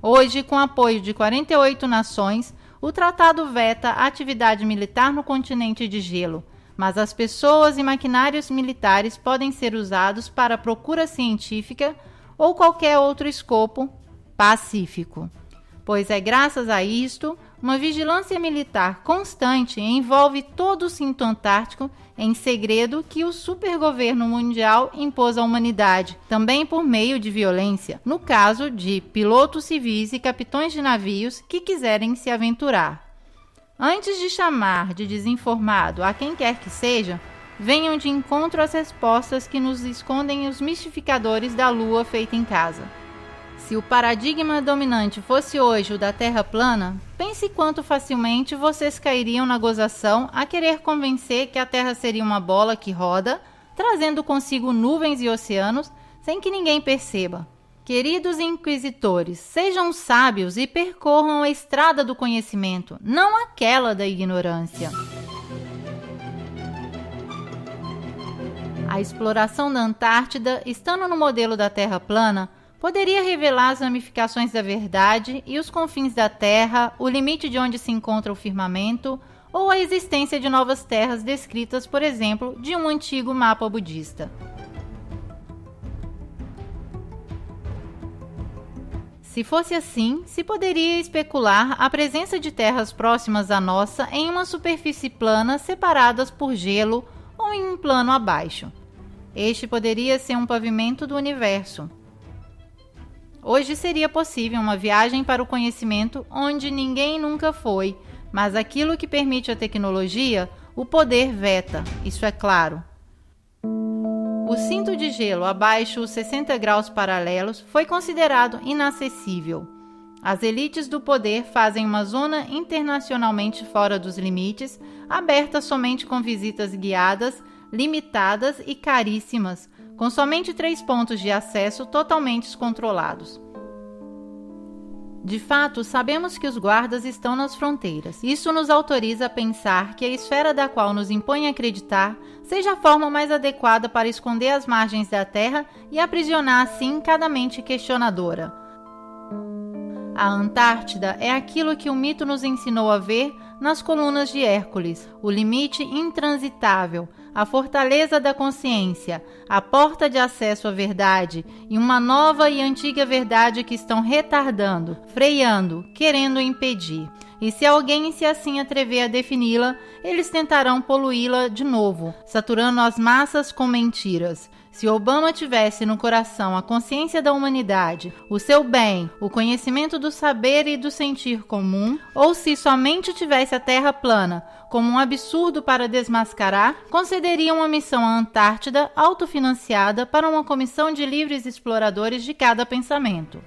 Hoje, com apoio de 48 nações, o tratado veta a atividade militar no continente de gelo, mas as pessoas e maquinários militares podem ser usados para procura científica ou qualquer outro escopo pacífico. Pois é graças a isto, uma vigilância militar constante envolve todo o cinto antártico em segredo que o supergoverno mundial impôs à humanidade, também por meio de violência, no caso de pilotos civis e capitães de navios que quiserem se aventurar. Antes de chamar de desinformado a quem quer que seja, venham de encontro às respostas que nos escondem os mistificadores da Lua feita em casa. Se o paradigma dominante fosse hoje o da Terra plana, pense quanto facilmente vocês cairiam na gozação a querer convencer que a Terra seria uma bola que roda, trazendo consigo nuvens e oceanos, sem que ninguém perceba. Queridos inquisitores, sejam sábios e percorram a estrada do conhecimento, não aquela da ignorância. A exploração da Antártida, estando no modelo da Terra plana, poderia revelar as ramificações da verdade e os confins da Terra, o limite de onde se encontra o firmamento, ou a existência de novas terras descritas, por exemplo, de um antigo mapa budista. Se fosse assim, se poderia especular a presença de terras próximas à nossa em uma superfície plana separadas por gelo ou em um plano abaixo. Este poderia ser um pavimento do universo. Hoje seria possível uma viagem para o conhecimento onde ninguém nunca foi, mas aquilo que permite a tecnologia, o poder veta, isso é claro. O cinto de gelo abaixo os 60 graus paralelos foi considerado inacessível. As elites do poder fazem uma zona internacionalmente fora dos limites, aberta somente com visitas guiadas, limitadas e caríssimas, com somente 3 pontos de acesso totalmente controlados. De fato, sabemos que os guardas estão nas fronteiras. Isso nos autoriza a pensar que a esfera da qual nos impõe acreditar seja a forma mais adequada para esconder as margens da Terra e aprisionar assim cada mente questionadora. A Antártida é aquilo que o mito nos ensinou a ver nas colunas de Hércules, o limite intransitável, a fortaleza da consciência, a porta de acesso à verdade e uma nova e antiga verdade que estão retardando, freando, querendo impedir. E se alguém se assim atrever a defini-la, eles tentarão poluí-la de novo, saturando as massas com mentiras. Se Obama tivesse no coração a consciência da humanidade, o seu bem, o conhecimento do saber e do sentir comum, ou se somente tivesse a Terra plana como um absurdo para desmascarar, concederia uma missão à Antártida autofinanciada para uma comissão de livres exploradores de cada pensamento.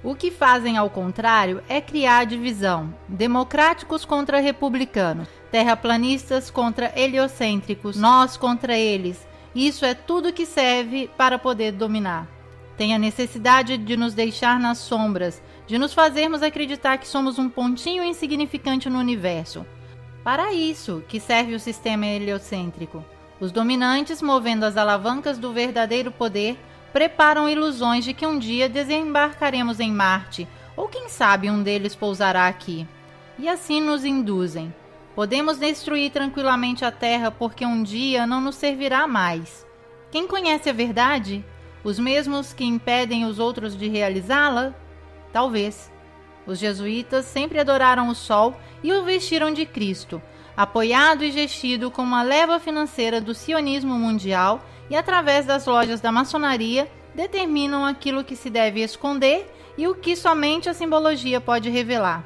O que fazem, ao contrário, é criar divisão, democráticos contra republicanos, terraplanistas contra heliocêntricos, nós contra eles. Isso é tudo que serve para poder dominar. Tem a necessidade de nos deixar nas sombras, de nos fazermos acreditar que somos um pontinho insignificante no universo. Para isso que serve o sistema heliocêntrico. Os dominantes, movendo as alavancas do verdadeiro poder, preparam ilusões de que um dia desembarcaremos em Marte, ou quem sabe um deles pousará aqui. E assim nos induzem. Podemos destruir tranquilamente a Terra porque um dia não nos servirá mais. Quem conhece a verdade? Os mesmos que impedem os outros de realizá-la? Talvez. Os jesuítas sempre adoraram o Sol e o vestiram de Cristo, apoiado e gestido com uma leva financeira do sionismo mundial e através das lojas da maçonaria determinam aquilo que se deve esconder e o que somente a simbologia pode revelar.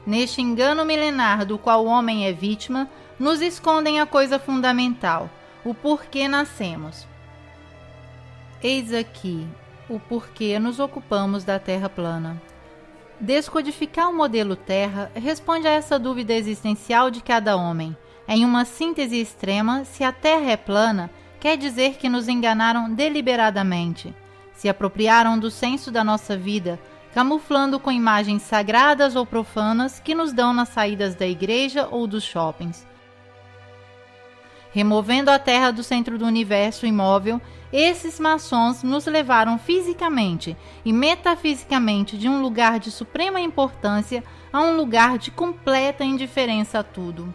Neste engano milenar do qual o homem é vítima, nos escondem a coisa fundamental, o porquê nascemos. Eis aqui o porquê nos ocupamos da Terra plana. Descodificar o modelo Terra responde a essa dúvida existencial de cada homem. Em uma síntese extrema, se a Terra é plana, quer dizer que nos enganaram deliberadamente. Se apropriaram do senso da nossa vida, camuflando com imagens sagradas ou profanas que nos dão nas saídas da igreja ou dos shoppings. Removendo a Terra do centro do universo imóvel, esses maçons nos levaram fisicamente e metafisicamente de um lugar de suprema importância a um lugar de completa indiferença a tudo.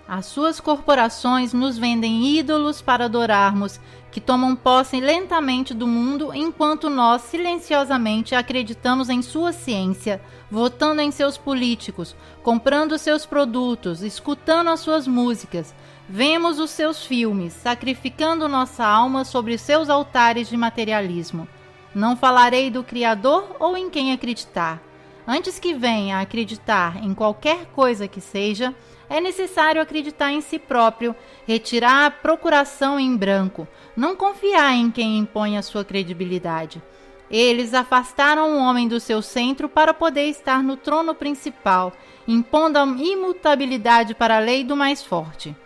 As suas corporações nos vendem ídolos para adorarmos, que tomam posse lentamente do mundo enquanto nós silenciosamente acreditamos em sua ciência, votando em seus políticos, comprando seus produtos, escutando as suas músicas. Vemos os seus filmes, sacrificando nossa alma sobre seus altares de materialismo. Não falarei do Criador ou em quem acreditar. Antes que venha a acreditar em qualquer coisa que seja, é necessário acreditar em si próprio, retirar a procuração em branco, não confiar em quem impõe a sua credibilidade. Eles afastaram o homem do seu centro para poder estar no trono principal, impondo a imutabilidade para a lei do mais forte.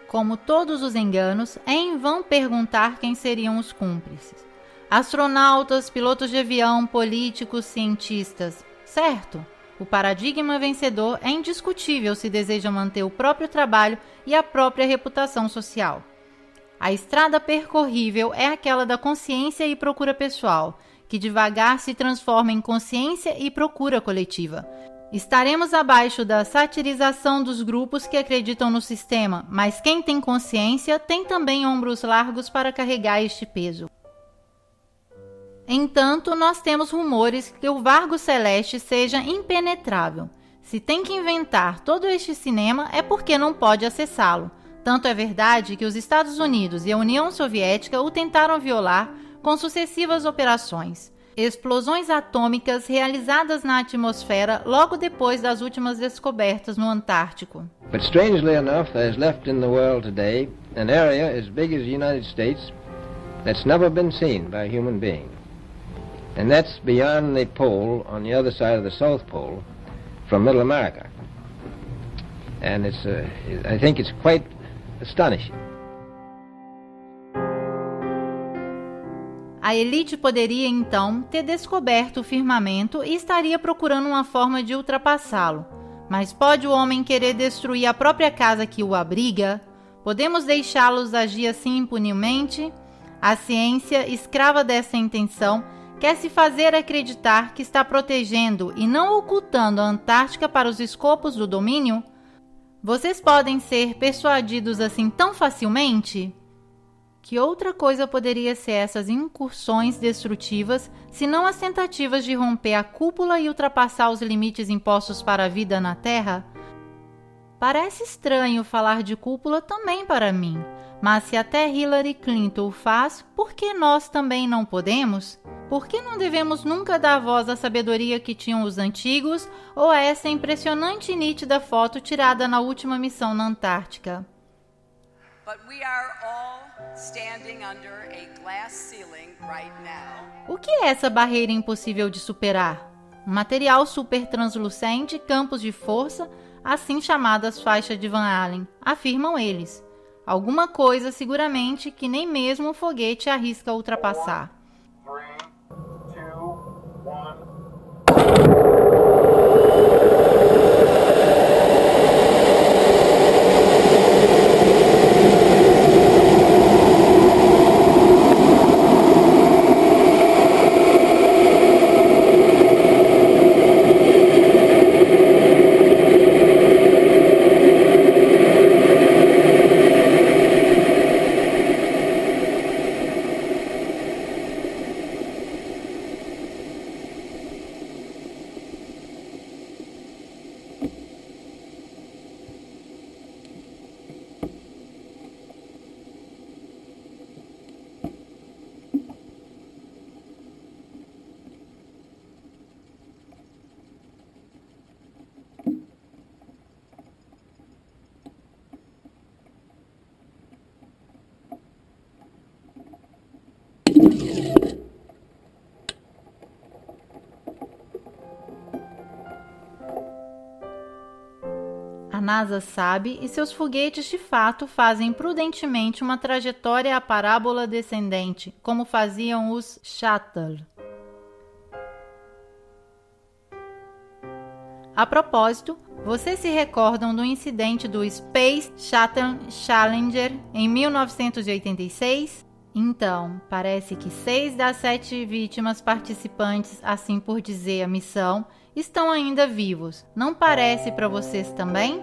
Como todos os enganos, é em vão perguntar quem seriam os cúmplices. Astronautas, pilotos de avião, políticos, cientistas. Certo? O paradigma vencedor é indiscutível se deseja manter o próprio trabalho e a própria reputação social. A estrada percorrível é aquela da consciência e procura pessoal, que devagar se transforma em consciência e procura coletiva. Estaremos abaixo da satirização dos grupos que acreditam no sistema, mas quem tem consciência tem também ombros largos para carregar este peso. Entanto, nós temos rumores que o Vargo Celeste seja impenetrável. Se tem que inventar todo este cinema é porque não pode acessá-lo. Tanto é verdade que os Estados Unidos e a União Soviética o tentaram violar com sucessivas operações. Explosões atômicas realizadas na atmosfera logo depois das últimas descobertas no Antártico. But strangely enough, there's left in the world today an area as big as the United States that's never been seen by a human being. And that's beyond the pole on the other side of the South Pole from Middle America. And I think it's quite astonishing. A elite poderia, então, ter descoberto o firmamento e estaria procurando uma forma de ultrapassá-lo. Mas pode o homem querer destruir a própria casa que o abriga? Podemos deixá-los agir assim impunemente? A ciência, escrava dessa intenção, quer se fazer acreditar que está protegendo e não ocultando a Antártica para os escopos do domínio? Vocês podem ser persuadidos assim tão facilmente? Que outra coisa poderia ser essas incursões destrutivas, senão as tentativas de romper a cúpula e ultrapassar os limites impostos para a vida na Terra? Parece estranho falar de cúpula também para mim, mas se até Hillary Clinton o faz, por que nós também não podemos? Por que não devemos nunca dar voz à sabedoria que tinham os antigos ou a essa impressionante e nítida foto tirada na última missão na Antártica? But we are all standing under a glass ceiling right now. O que é essa barreira impossível de superar? Um material super translucente, campos de força, assim chamadas faixas de Van Allen, afirmam eles. Alguma coisa, seguramente, que nem mesmo um foguete arrisca ultrapassar. 3, 2, 1. A NASA sabe e seus foguetes de fato fazem prudentemente uma trajetória à parábola descendente, como faziam os Shuttle. A propósito, vocês se recordam do incidente do Space Shuttle Challenger em 1986? Então, parece que 6 das 7 vítimas participantes, assim por dizer a missão, estão ainda vivos. Não parece para vocês também?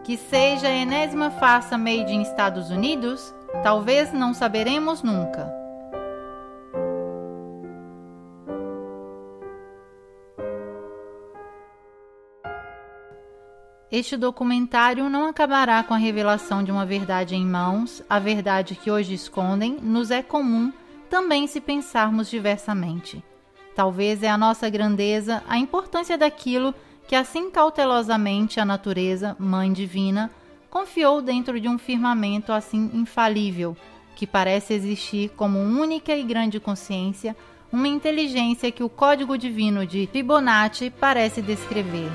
Que seja a enésima farsa made em Estados Unidos? Talvez não saberemos nunca. Este documentário não acabará com a revelação de uma verdade em mãos. A verdade que hoje escondem nos é comum também se pensarmos diversamente. Talvez é a nossa grandeza, a importância daquilo que assim cautelosamente a natureza, Mãe Divina, confiou dentro de um firmamento assim infalível, que parece existir como única e grande consciência, uma inteligência que o código divino de Fibonacci parece descrever.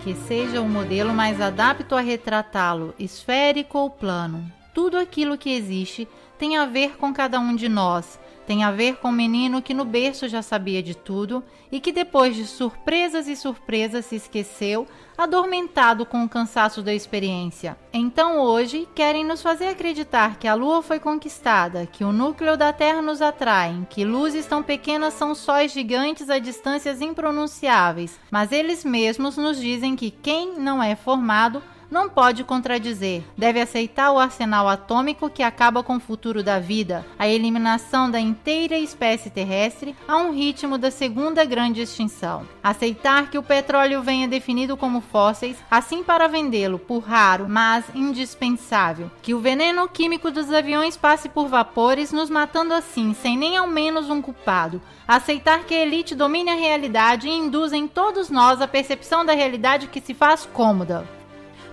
Que seja o modelo mais adapto a retratá-lo, esférico ou plano. Tudo aquilo que existe tem a ver com cada um de nós, tem a ver com o menino que no berço já sabia de tudo e que depois de surpresas e surpresas se esqueceu, adormentado com o cansaço da experiência. Então hoje querem nos fazer acreditar que a Lua foi conquistada, que o núcleo da Terra nos atrai, que luzes tão pequenas são sóis gigantes a distâncias impronunciáveis, mas eles mesmos nos dizem que quem não é formado não pode contradizer, deve aceitar o arsenal atômico que acaba com o futuro da vida, a eliminação da inteira espécie terrestre a um ritmo da segunda grande extinção. Aceitar que o petróleo venha definido como fósseis, assim para vendê-lo por raro, mas indispensável. Que o veneno químico dos aviões passe por vapores, nos matando assim, sem nem ao menos um culpado. Aceitar que a elite domine a realidade e induza em todos nós a percepção da realidade que se faz cômoda.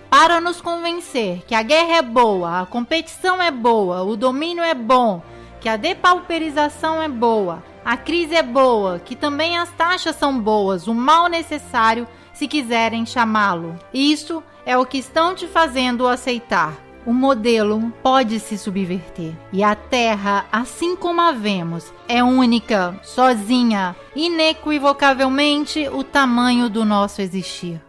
Para nos convencer que a guerra é boa, a competição é boa, o domínio é bom, que a depauperização é boa, a crise é boa, que também as taxas são boas, o mal necessário, se quiserem chamá-lo. Isso é o que estão te fazendo aceitar. O modelo pode se subverter. E a Terra, assim como a vemos, é única, sozinha, inequivocavelmente o tamanho do nosso existir.